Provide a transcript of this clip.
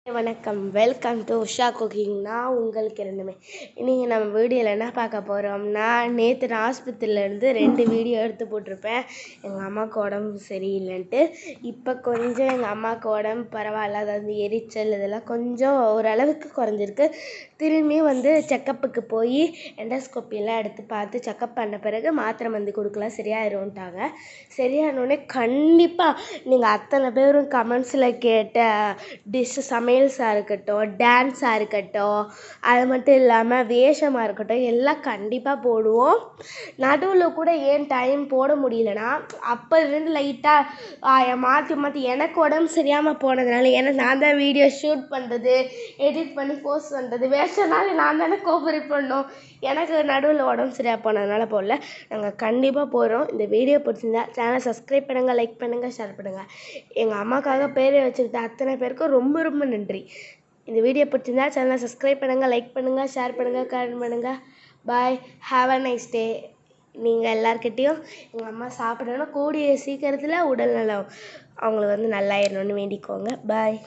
வணக்கம், welcome to Usha cooking. நான் உங்களுக்கு இரண்டுமே. இன்றைக்கி நம்ம வீடியோவில் என்ன பார்க்க போகிறோம்னா, நேற்று நான் ஆஸ்பத்திரியிலேருந்து 2 வீடியோ எடுத்து போட்டிருப்பேன் எங்கள் அம்மாவுக்கு உடம்பு சரியில்லைன்ட்டு. இப்போ கொஞ்சம் எங்கள் அம்மாவுக்கு உடம்பு பரவாயில்ல, அதாவது எரிச்சல் இதெல்லாம் கொஞ்சம் ஓரளவுக்கு குறைஞ்சிருக்கு. திரும்பியும் செக்கப்புக்கு போய் எண்டோஸ்கோப்பியெல்லாம் எடுத்து பார்த்து செக்கப் பண்ண பிறகு மாத்திரை மருந்து கொடுக்கலாம், சரியாயிரும்ட்டாங்க. சரியானோடனே கண்டிப்பாக நீங்கள் அத்தனை பேரும் கமெண்ட்ஸில் கேட்ட சமையல்ஸாக இருக்கட்டும், டான்ஸாக இருக்கட்டும், அது மட்டும் இல்லாமல் வேஷமாக இருக்கட்டும், எல்லாம் கண்டிப்பாக போடுவோம். நடுவில் கூட ஏன் டைம் போட முடியலன்னா, அப்போ இருந்து லைட்டாக மாற்றி எனக்கு உடம்பு சரியாமல் போனதுனால, ஏன்னா நான் தான் வீடியோ ஷூட் பண்ணுறது, எடிட் பண்ணி போஸ்ட் பண்ணுறது, வேஷனால நான் தானே கோஆப்ரேட் பண்ணோம். எனக்கு நடுவில் உடம்பு சரியாக போனதுனால போடல. நாங்கள் கண்டிப்பாக போகிறோம். இந்த வீடியோ பிடிச்சிருந்தா சேனலை சப்ஸ்கிரைப் பண்ணுங்கள், லைக் பண்ணுங்கள், ஷேர் பண்ணுங்கள். எங்கள் அம்மாக்காக பேரை வச்சுக்கிட்ட அத்தனை பேருக்கும் ரொம்ப ரொம்ப நன்றி. இந்த வீடியோ பிடிச்சிருந்தா சேனலை சப்ஸ்கிரைப் பண்ணுங்கள், லைக் பண்ணுங்கள், ஷேர் பண்ணுங்கள், கமெண்ட் பண்ணுங்கள். பாய், ஹாவ் அ நைஸ் டே. நீங்கள் எல்லாருக்கிட்டேயும் எங்கள் அம்மா சாப்பிடணும், கூடிய சீக்கிரத்தில் உடல் நலம் அவங்களுக்கு நல்லாயிடணும்னு வேண்டிக்கோங்க. பாய்.